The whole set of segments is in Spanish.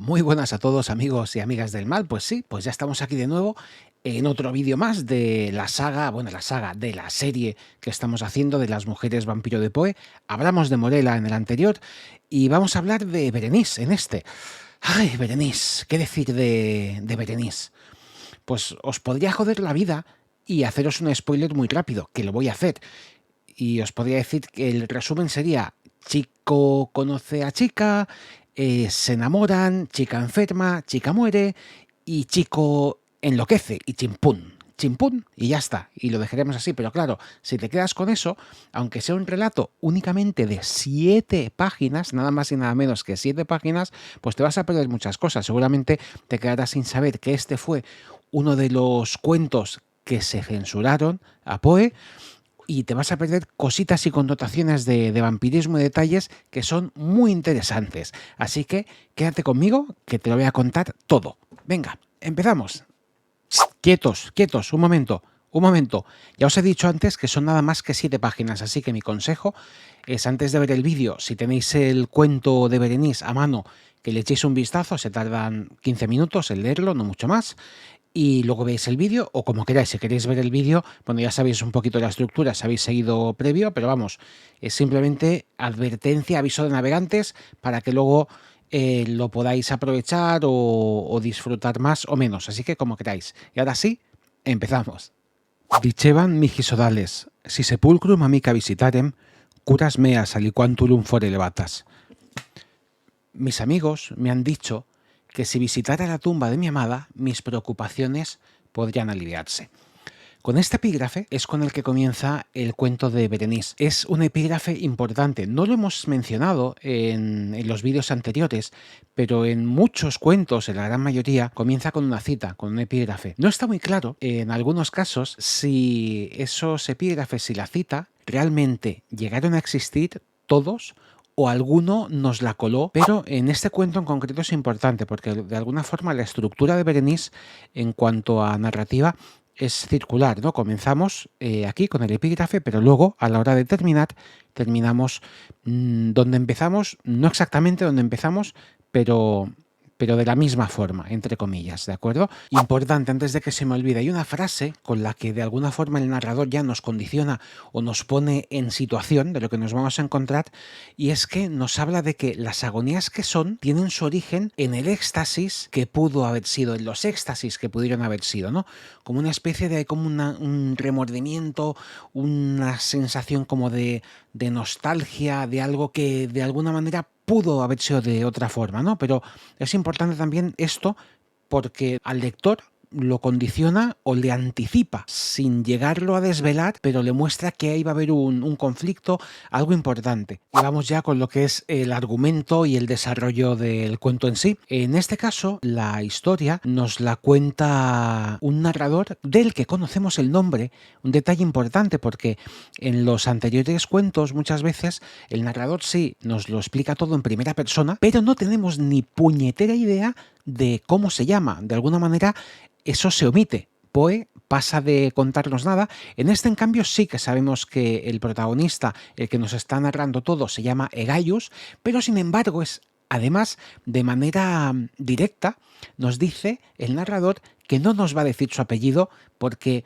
Muy buenas a todos amigos y amigas del mal, pues sí, pues ya estamos aquí de nuevo en otro vídeo más de la saga, de la serie que estamos haciendo de las mujeres vampiro de Poe. Hablamos de Morella en el anterior y vamos a hablar de Berenice en este. Ay, Berenice, ¿qué decir de Berenice? Pues os podría joder la vida y haceros un spoiler muy rápido, que lo voy a hacer. Y os podría decir que el resumen sería: chico conoce a chica, se enamoran, chica enferma, chica muere y chico enloquece y chimpún. Chimpún y ya está, y lo dejaremos así. Pero claro, si te quedas con eso, aunque sea un relato únicamente de 7 páginas, nada más y nada menos que 7 páginas, pues te vas a perder muchas cosas. Seguramente te quedarás sin saber que este fue uno de los cuentos que se censuraron a Poe, y te vas a perder cositas y connotaciones de vampirismo y detalles que son muy interesantes. Así que quédate conmigo, que te lo voy a contar todo. Venga, empezamos. Quietos, quietos, un momento. Un momento, ya os he dicho antes que son nada más que 7 páginas, así que mi consejo es, antes de ver el vídeo, si tenéis el cuento de Berenice a mano, que le echéis un vistazo. Se tardan 15 minutos en leerlo, no mucho más, y luego veis el vídeo, o como queráis. Si queréis ver el vídeo, bueno, ya sabéis un poquito la estructura, si habéis seguido previo, pero vamos, es simplemente advertencia, aviso de navegantes, para que luego lo podáis aprovechar o disfrutar más o menos, así que como queráis. Y ahora sí, empezamos. Diceban mihi sodales, si sepulcrum amica visitarem, curas meas aliquantulum fore levatas. Mis amigos me han dicho que si visitara la tumba de mi amada, mis preocupaciones podrían aliviarse. Con este epígrafe es con el que comienza el cuento de Berenice. Es un epígrafe importante. No lo hemos mencionado en los vídeos anteriores, pero en muchos cuentos, en la gran mayoría, comienza con una cita, con un epígrafe. No está muy claro, en algunos casos, si esos epígrafes y la cita realmente llegaron a existir todos, o alguno nos la coló, pero en este cuento en concreto es importante porque de alguna forma la estructura de Berenice en cuanto a narrativa es circular, ¿no? Comenzamos aquí con el epígrafe, pero luego a la hora de terminar, terminamos donde empezamos, no exactamente donde empezamos, pero de la misma forma, entre comillas, ¿de acuerdo? Importante, antes de que se me olvide, hay una frase con la que de alguna forma el narrador ya nos condiciona o nos pone en situación de lo que nos vamos a encontrar, y es que nos habla de que las agonías que son tienen su origen en el éxtasis que pudo haber sido, en los éxtasis que pudieron haber sido, ¿no? Como una especie de, como un remordimiento, una sensación como de nostalgia, de algo que de alguna manera pudo haber sido de otra forma, ¿no? Pero es importante también esto porque al lector lo condiciona o le anticipa, sin llegarlo a desvelar, pero le muestra que ahí va a haber un conflicto, algo importante. Y vamos ya con lo que es el argumento y el desarrollo del cuento en sí. En este caso, la historia nos la cuenta un narrador del que conocemos el nombre, un detalle importante porque en los anteriores cuentos muchas veces el narrador sí nos lo explica todo en primera persona, pero no tenemos ni puñetera idea de cómo se llama. De alguna manera eso se omite. Poe pasa de contarnos nada. En este, en cambio, sí que sabemos que el protagonista, el que nos está narrando todo, se llama Egaius, pero sin embargo es, además, de manera directa, nos dice el narrador que no nos va a decir su apellido porque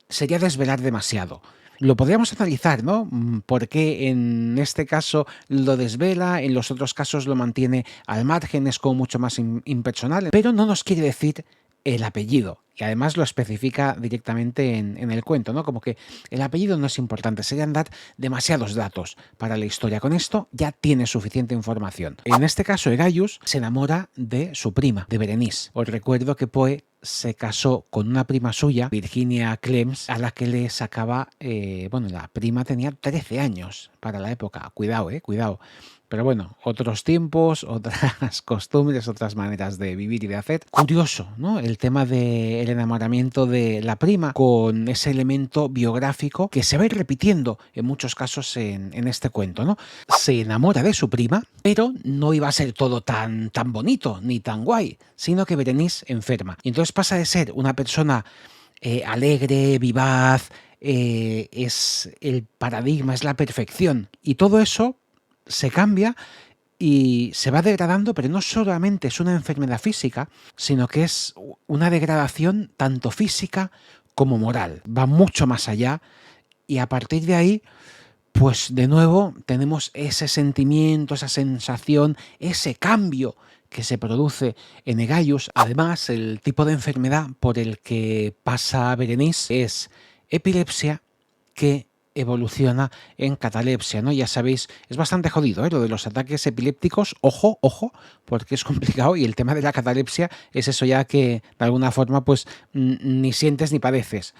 sería desvelar demasiado. Lo podríamos analizar, ¿no? ¿Por qué en este caso lo desvela, en los otros casos lo mantiene al margen, es como mucho más impersonal? Pero no nos quiere decir el apellido, y además lo especifica directamente en el cuento, ¿no? Como que el apellido no es importante, serían dar demasiados datos para la historia. Con esto ya tiene suficiente información. En este caso, Egaius se enamora de su prima, de Berenice. Os recuerdo que Poe se casó con una prima suya, Virginia Clems, a la que le sacaba, bueno, la prima tenía 13 años para la época. Cuidado, cuidado. Pero bueno, otros tiempos, otras costumbres, otras maneras de vivir y de hacer. Curioso, ¿no? El tema del enamoramiento de la prima con ese elemento biográfico que se va a ir repitiendo en muchos casos en este cuento, ¿no? Se enamora de su prima, pero no iba a ser todo tan bonito ni tan guay, sino que Berenice enferma. Y entonces pasa de ser una persona alegre, vivaz, es el paradigma, es la perfección. Y todo eso se cambia y se va degradando, pero no solamente es una enfermedad física, sino que es una degradación tanto física como moral. Va mucho más allá y a partir de ahí, pues de nuevo tenemos ese sentimiento, esa sensación, ese cambio que se produce en Egaius. Además, el tipo de enfermedad por el que pasa Berenice es epilepsia que evoluciona en catalepsia, ¿no? Ya sabéis, es bastante jodido, ¿eh? Lo de los ataques epilépticos, ojo, ojo, porque es complicado y el tema de la catalepsia es eso ya que de alguna forma pues ni sientes ni padeces.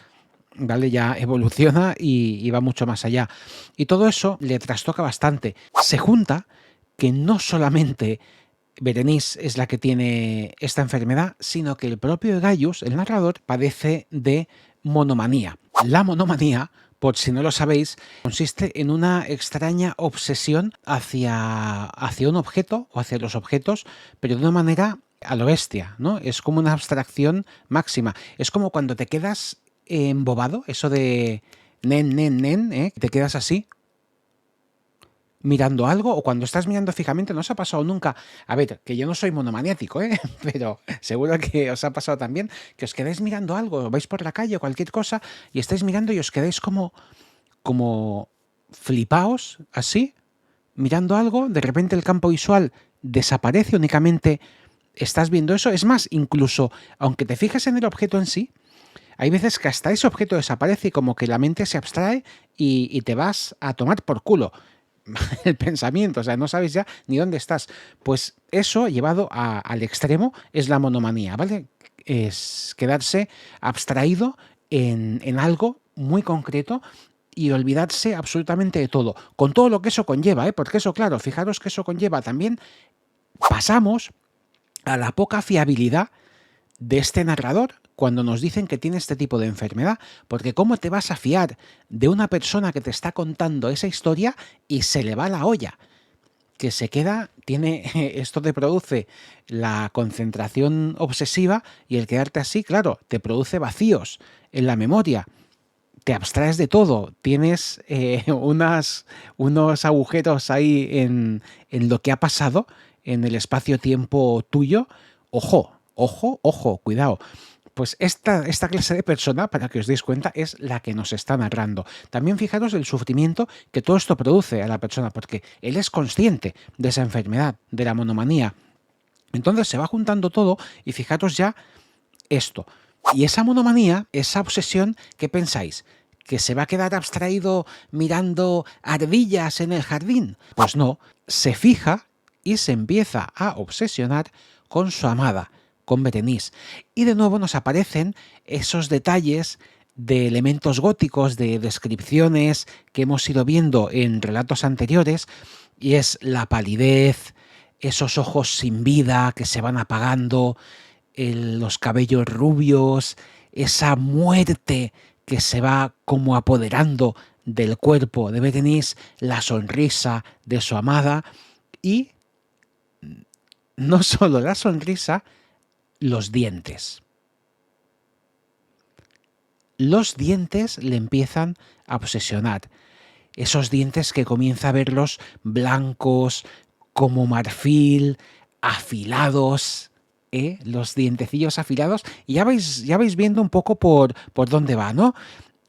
¿Vale? Ya evoluciona y va mucho más allá. Y todo eso le trastoca bastante. Se junta que no solamente Berenice es la que tiene esta enfermedad, sino que el propio Gaius, el narrador, padece de monomanía. La monomanía, por si no lo sabéis, consiste en una extraña obsesión hacia un objeto o hacia los objetos, pero de una manera a lo bestia, ¿no? Es como una abstracción máxima. Es como cuando te quedas embobado, eso de nen, ¿eh? Te quedas así mirando algo o cuando estás mirando fijamente, ¿no os ha pasado nunca? A ver, que yo no soy monomaniático, ¿eh? Pero seguro que os ha pasado también que os quedáis mirando algo, vais por la calle o cualquier cosa y estáis mirando y os quedáis como flipaos así, mirando algo, de repente el campo visual desaparece, únicamente estás viendo eso. Es más, incluso aunque te fijes en el objeto en sí, hay veces que hasta ese objeto desaparece y como que la mente se abstrae y te vas a tomar por culo el pensamiento, o sea, no sabes ya ni dónde estás. Pues eso llevado al extremo es la monomanía, ¿vale? Es quedarse abstraído en algo muy concreto y olvidarse absolutamente de todo, con todo lo que eso conlleva, ¿eh? Porque eso, claro, fijaros que eso conlleva también, pasamos a la poca fiabilidad de este narrador cuando nos dicen que tiene este tipo de enfermedad, porque ¿cómo te vas a fiar de una persona que te está contando esa historia y se le va la olla? Que se queda, esto te produce la concentración obsesiva y el quedarte así, claro, te produce vacíos en la memoria, te abstraes de todo, tienes unos agujeros ahí en lo que ha pasado en el espacio-tiempo tuyo. Ojo, ojo, ojo, cuidado. Pues esta clase de persona, para que os deis cuenta, es la que nos está narrando. También fijaros el sufrimiento que todo esto produce a la persona, porque él es consciente de esa enfermedad, de la monomanía. Entonces se va juntando todo y fijaros ya esto. Y esa monomanía, esa obsesión, ¿qué pensáis? ¿Que se va a quedar abstraído mirando ardillas en el jardín? Pues no, se fija y se empieza a obsesionar con su amada, con Berenice. Y de nuevo nos aparecen esos detalles de elementos góticos, de descripciones que hemos ido viendo en relatos anteriores, y es la palidez, esos ojos sin vida que se van apagando, los cabellos rubios, esa muerte que se va como apoderando del cuerpo de Berenice, la sonrisa de su amada y no solo la sonrisa, los dientes. Los dientes le empiezan a obsesionar. Esos dientes que comienza a verlos blancos, como marfil, afilados, los dientecillos afilados, y ya vais viendo un poco por dónde va, ¿no?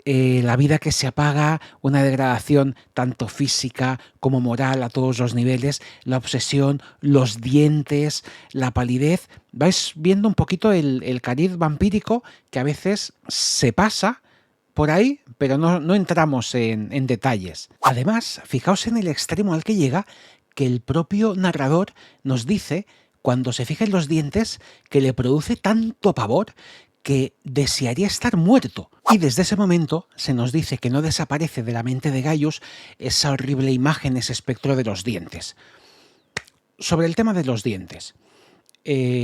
La vida que se apaga, una degradación tanto física como moral a todos los niveles, la obsesión, los dientes, la palidez. Vais viendo un poquito el cariz vampírico que a veces se pasa por ahí, pero no entramos en detalles. Además, fijaos en el extremo al que llega, que el propio narrador nos dice, cuando se fija en los dientes, que le produce tanto pavor que desearía estar muerto. Y desde ese momento se nos dice que no desaparece de la mente de Gaius esa horrible imagen, ese espectro de los dientes. Sobre el tema de los dientes,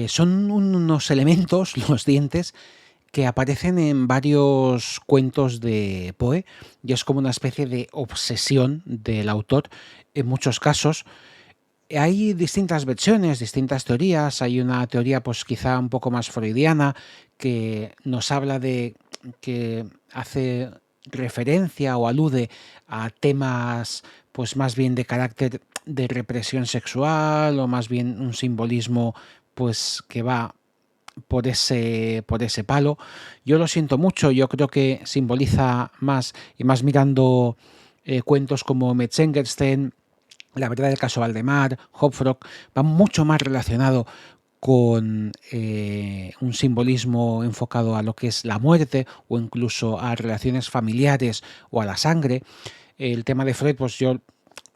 son unos elementos, los dientes, que aparecen en varios cuentos de Poe y es como una especie de obsesión del autor en muchos casos. Hay distintas versiones, distintas teorías. Hay una teoría pues quizá un poco más freudiana que nos habla de que hace referencia o alude a temas pues más bien de carácter de represión sexual o más bien un simbolismo pues que va por ese palo. Yo lo siento mucho, yo creo que simboliza más, y más mirando cuentos como Metzengerstein, La verdad del caso Valdemar, Hopfrock, va mucho más relacionado con un simbolismo enfocado a lo que es la muerte o incluso a relaciones familiares o a la sangre. El tema de Freud, pues yo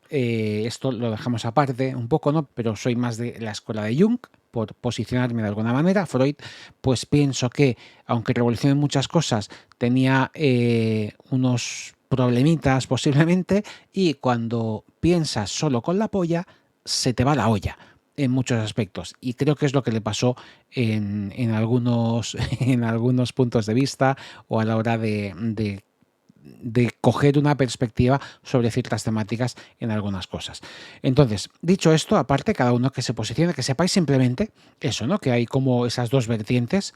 esto lo dejamos aparte un poco, ¿no? Pero soy más de la escuela de Jung, por posicionarme de alguna manera. Freud, pues pienso que, aunque revolucionó muchas cosas, tenía unos problemitas posiblemente, y cuando piensas solo con la polla, se te va la olla en muchos aspectos. Y creo que es lo que le pasó en algunos, en algunos puntos de vista o a la hora de coger una perspectiva sobre ciertas temáticas en algunas cosas. Entonces, dicho esto, aparte, cada uno que se posicione, que sepáis simplemente eso, ¿no? Que hay como esas dos vertientes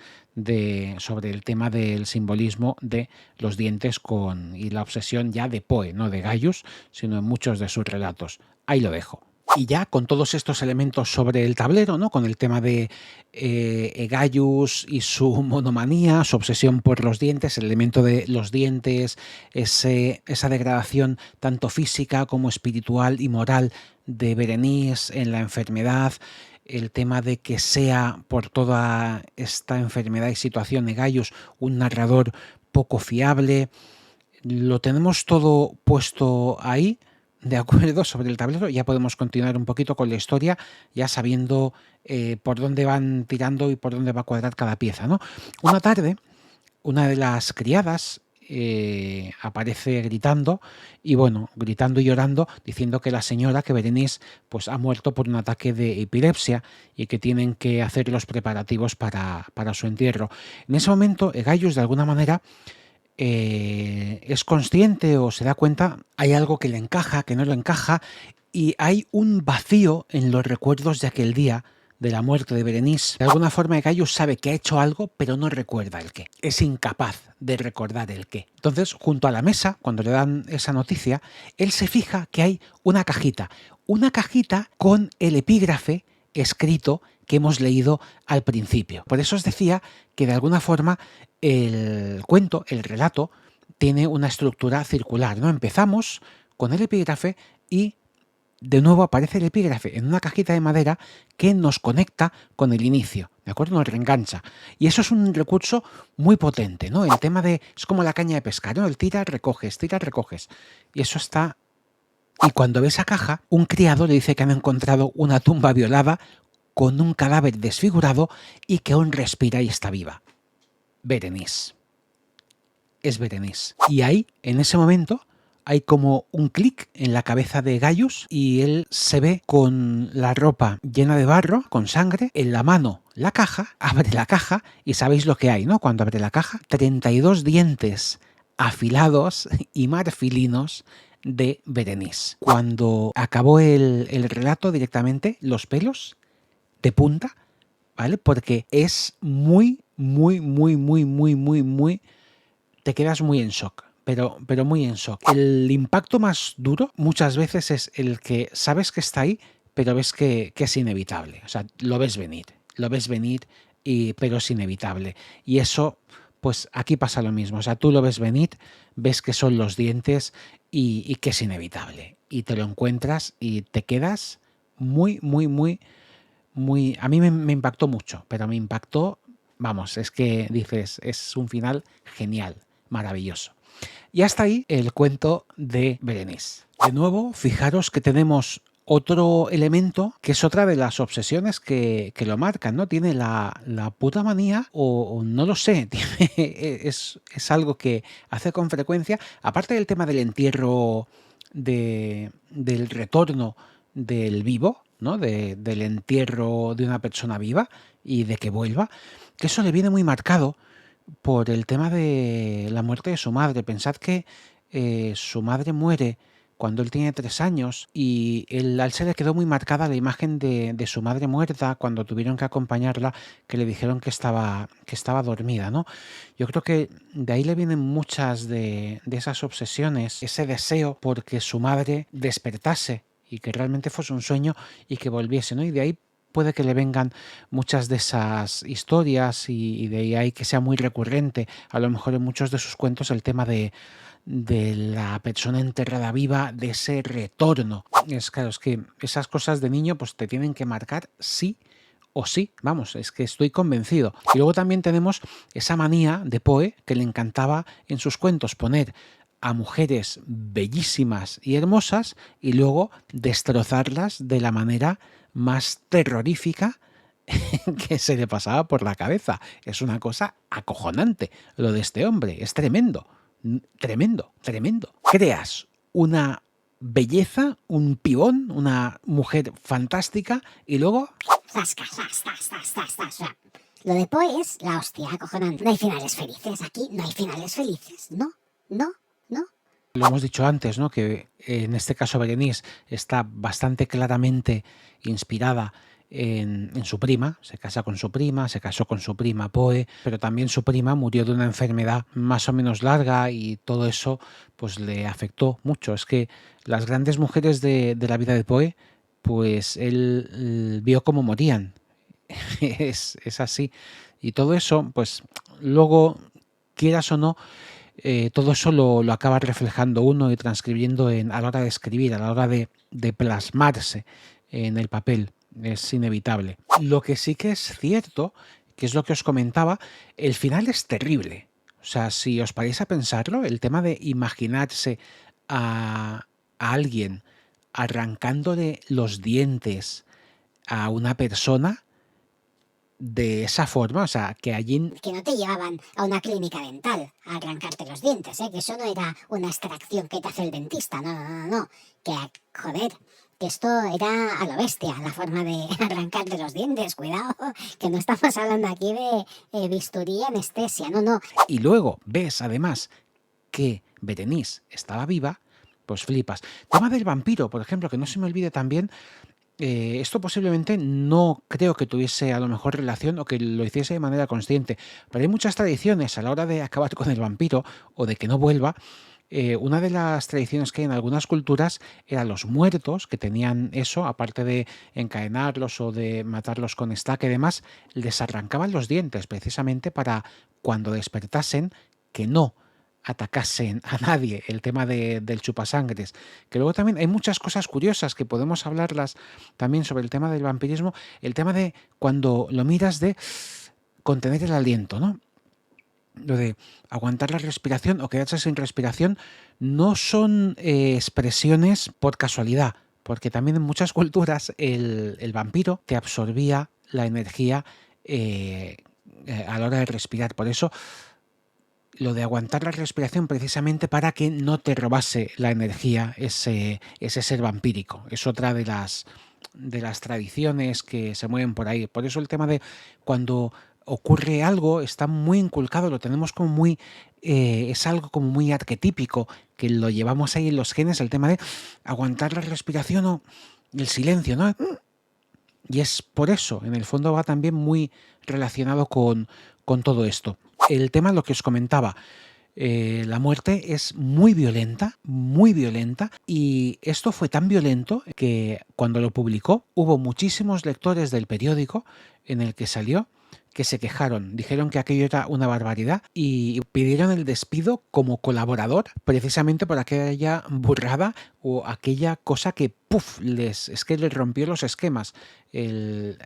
sobre el tema del simbolismo de los dientes y la obsesión ya de Poe, no de Gaius, sino en muchos de sus relatos. Ahí lo dejo. Y ya con todos estos elementos sobre el tablero, ¿no? Con el tema de Gaius y su monomanía, su obsesión por los dientes, el elemento de los dientes, esa degradación tanto física como espiritual y moral de Berenice en la enfermedad, el tema de que sea por toda esta enfermedad y situación de Gaius un narrador poco fiable, lo tenemos todo puesto ahí, de acuerdo, sobre el tablero. Ya podemos continuar un poquito con la historia, ya sabiendo por dónde van tirando y por dónde va a cuadrar cada pieza, ¿no? Una tarde, una de las criadas aparece gritando, y bueno, gritando y llorando, diciendo que la señora, que Berenice, pues ha muerto por un ataque de epilepsia y que tienen que hacer los preparativos para su entierro. En ese momento, Gaius, de alguna manera, es consciente o se da cuenta, hay algo que le encaja, que no le encaja, y hay un vacío en los recuerdos de aquel día de la muerte de Berenice. De alguna forma, Gaius sabe que ha hecho algo, pero no recuerda el qué. Es incapaz de recordar el qué. Entonces, junto a la mesa, cuando le dan esa noticia, él se fija que hay una cajita con el epígrafe escrito que hemos leído al principio. Por eso os decía que de alguna forma el cuento, el relato, tiene una estructura circular, ¿no? Empezamos con el epígrafe y de nuevo aparece el epígrafe en una cajita de madera que nos conecta con el inicio, ¿de acuerdo? Nos reengancha. Y eso es un recurso muy potente, ¿no? El tema es como la caña de pescar, ¿no? El tiras, recoges, tiras, recoges. Y eso está. Y cuando ve esa caja, un criado le dice que han encontrado una tumba violada con un cadáver desfigurado y que aún respira y está viva. Berenice. Es Berenice. Y ahí, en ese momento, hay como un clic en la cabeza de Gaius y él se ve con la ropa llena de barro, con sangre, en la mano la caja, abre la caja y sabéis lo que hay, ¿no? Cuando abre la caja, 32 dientes afilados y marfilinos de Berenice. Cuando acabó el relato directamente, los pelos de punta, ¿vale? Porque es muy, muy, muy, muy, muy, muy, muy... Te quedas muy en shock, pero muy en shock. El impacto más duro muchas veces es el que sabes que está ahí, pero ves que es inevitable. O sea, lo ves venir, pero es inevitable. Y eso, pues aquí pasa lo mismo. O sea, tú lo ves venir, ves que son los dientes y que es inevitable. Y te lo encuentras y te quedas muy, muy, muy, muy... A mí me impactó mucho, pero me impactó, vamos, es que dices, es un final genial, maravilloso. Y hasta ahí el cuento de Berenice. De nuevo, fijaros que tenemos otro elemento que es otra de las obsesiones que lo marcan, ¿no? Tiene la puta manía, o no lo sé, es algo que hace con frecuencia, aparte del tema del entierro, del retorno del vivo, ¿no? Del entierro de una persona viva y de que vuelva, que eso le viene muy marcado por el tema de la muerte de su madre. Pensad que su madre muere cuando él tiene 3 años y a él se le quedó muy marcada la imagen de su madre muerta cuando tuvieron que acompañarla, que le dijeron que estaba dormida, ¿no? Yo creo que de ahí le vienen muchas de esas obsesiones, ese deseo porque su madre despertase y que realmente fuese un sueño y que volviese, ¿no? Y de ahí puede que le vengan muchas de esas historias y de ahí que sea muy recurrente, a lo mejor en muchos de sus cuentos, el tema de la persona enterrada viva, de ese retorno. Es claro, es que esas cosas de niño pues te tienen que marcar sí o sí, vamos, es que estoy convencido. Y luego también tenemos esa manía de Poe que le encantaba en sus cuentos poner a mujeres bellísimas y hermosas y luego destrozarlas de la manera más terrorífica que se le pasaba por la cabeza. Es una cosa acojonante lo de este hombre, es tremendo, tremendo, tremendo. Creas una belleza, un pibón, una mujer fantástica y luego Zasca, zas, zas, zas, zas, zas, zas. Lo de Poe es la hostia, acojonante. No hay finales felices. Aquí no hay finales felices. No, no, no. lo hemos dicho antes, ¿no? Que en este caso Berenice está bastante claramente inspirada en su prima, se casa con su prima, se casó con su prima Poe, pero también su prima murió de una enfermedad más o menos larga y todo eso pues le afectó mucho. Es que las grandes mujeres de la vida de Poe, pues él vio cómo morían. Es así. Y todo eso, pues luego, quieras o no, todo eso lo acaba reflejando uno y transcribiendo a la hora de escribir, a la hora de plasmarse en el papel. Es inevitable. Lo que sí que es cierto, que es lo que os comentaba, el final es terrible. O sea, si os paráis a pensarlo, el tema de imaginarse a alguien arrancándole los dientes a una persona de esa forma, o sea, que allí Que no te llevaban a una clínica dental a arrancarte los dientes, ¿eh? Que eso no era una extracción que te hace el dentista. No, no, no, no. Que, joder, que esto era a lo bestia, la forma de arrancarte los dientes. Cuidado, que no estamos hablando aquí de bisturí y anestesia. No, no. y luego ves además que Berenice estaba viva, pues flipas. Tema del vampiro, por ejemplo, que no se me olvide también, esto posiblemente no creo que tuviese a lo mejor relación o que lo hiciese de manera consciente, pero hay muchas tradiciones a la hora de acabar con el vampiro o de que no vuelva. Una de las tradiciones que hay en algunas culturas eran los muertos, que tenían eso, aparte de encadenarlos o de matarlos con estaca y demás, les arrancaban los dientes precisamente para cuando despertasen que no atacasen a nadie, el tema del chupasangres. Que luego también hay muchas cosas curiosas que podemos hablarlas también sobre el tema del vampirismo, el tema de cuando lo miras de contener el aliento, ¿no? Lo de aguantar la respiración o quedarse sin respiración no son expresiones por casualidad, porque también en muchas culturas el vampiro te absorbía la energía a la hora de respirar. Por eso lo de aguantar la respiración precisamente para que no te robase la energía ese ser vampírico. Es otra de las tradiciones que se mueven por ahí. Por eso el tema de cuando ocurre algo está muy inculcado, lo tenemos como muy... es algo como muy arquetípico, que lo llevamos ahí en los genes, el tema de aguantar la respiración o el silencio, ¿no? Y es por eso, en el fondo va también muy relacionado con todo esto. El tema, lo que os comentaba, la muerte es muy violenta, y esto fue tan violento que cuando lo publicó hubo muchísimos lectores del periódico en el que salió que se quejaron, dijeron que aquello era una barbaridad y pidieron el despido como colaborador precisamente por aquella burrada o aquella cosa que es que les rompió los esquemas,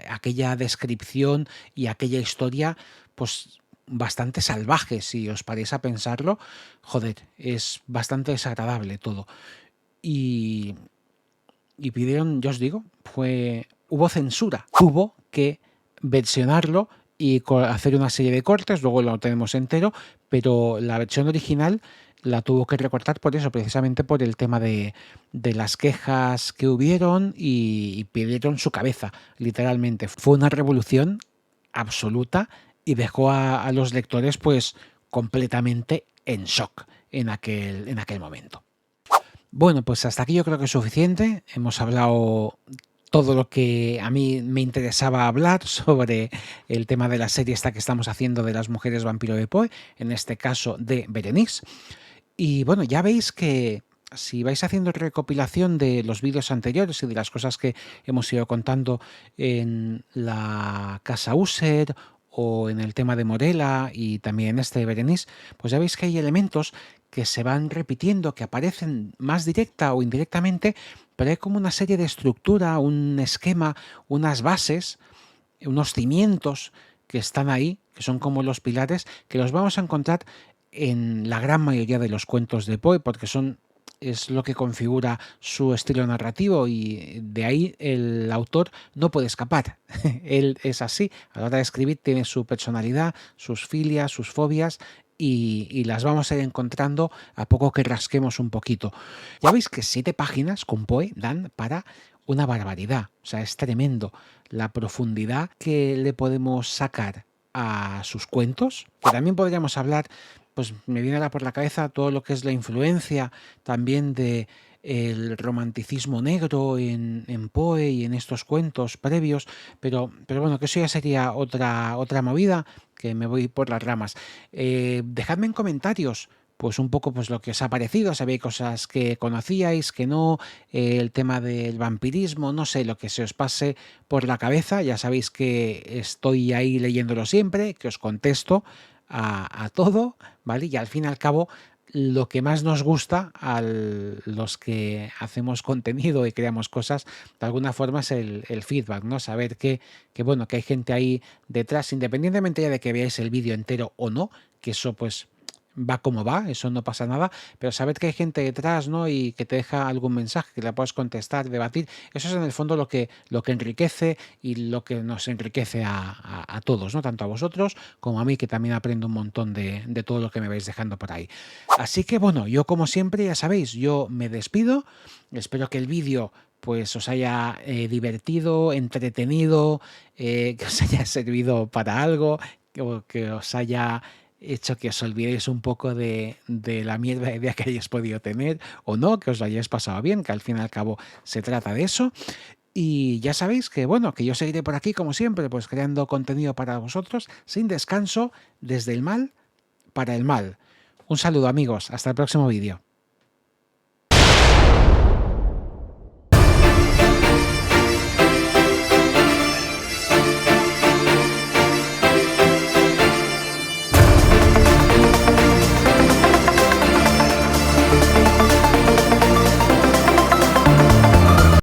aquella descripción y aquella historia pues bastante salvaje. Si os paráis a pensarlo, joder, es bastante desagradable todo. Y, y pidieron, yo os digo, hubo censura, tuvo que versionarlo y hacer una serie de cortes, luego lo tenemos entero, pero la versión original la tuvo que recortar por eso, precisamente por el tema de las quejas que hubieron y pidieron su cabeza, literalmente. Fue una revolución absoluta y dejó a los lectores pues completamente en shock en aquel momento. Bueno, pues hasta aquí yo creo que es suficiente. Hemos hablado todo lo que a mí me interesaba hablar sobre el tema de la serie esta que estamos haciendo de las mujeres vampiro de Poe, en este caso de Berenice. Y bueno, ya veis que si vais haciendo recopilación de los vídeos anteriores y de las cosas que hemos ido contando en la casa User o en el tema de Morela y también en este de Berenice, pues ya veis que hay elementos que se van repitiendo, que aparecen más directa o indirectamente, pero hay como una serie de estructura, un esquema, unas bases, unos cimientos que están ahí, que son como los pilares, que los vamos a encontrar en la gran mayoría de los cuentos de Poe, porque es lo que configura su estilo narrativo y de ahí el autor no puede escapar. Él es así, a la hora de escribir tiene su personalidad, sus filias, sus fobias y las vamos a ir encontrando a poco que rasquemos un poquito. Ya veis que 7 páginas con Poe dan para una barbaridad, o sea, es tremendo la profundidad que le podemos sacar a sus cuentos, que también podríamos hablar, pues me viene ahora por la cabeza todo lo que es la influencia también de el romanticismo negro en Poe y en estos cuentos previos, pero bueno, que eso ya sería otra movida, que me voy por las ramas. Dejadme en comentarios pues un poco pues lo que os ha parecido, sabéis cosas que conocíais, que no, el tema del vampirismo, no sé, lo que se os pase por la cabeza, ya sabéis que estoy ahí leyéndolo siempre, que os contesto a todo, ¿vale? Y al fin y al cabo, lo que más nos gusta a los que hacemos contenido y creamos cosas, de alguna forma es el feedback, ¿no? Saber que, bueno, que hay gente ahí detrás, independientemente ya de que veáis el vídeo entero o no, que eso pues va como va, eso no pasa nada, pero saber que hay gente detrás, ¿no? Y que te deja algún mensaje que le puedas contestar, debatir, eso es en el fondo lo que enriquece y lo que nos enriquece a todos, ¿no? Tanto a vosotros como a mí, que también aprendo un montón de todo lo que me vais dejando por ahí. Así que bueno, yo como siempre, ya sabéis, yo me despido, espero que el vídeo pues os haya divertido, entretenido, que os haya servido para algo, que os haya hecho que os olvidéis un poco de la mierda de idea que hayáis podido tener o no, que os lo hayáis pasado bien, que al fin y al cabo se trata de eso. Y ya sabéis que, bueno, que yo seguiré por aquí como siempre, pues creando contenido para vosotros sin descanso, desde el mal para el mal. Un saludo amigos, hasta el próximo vídeo.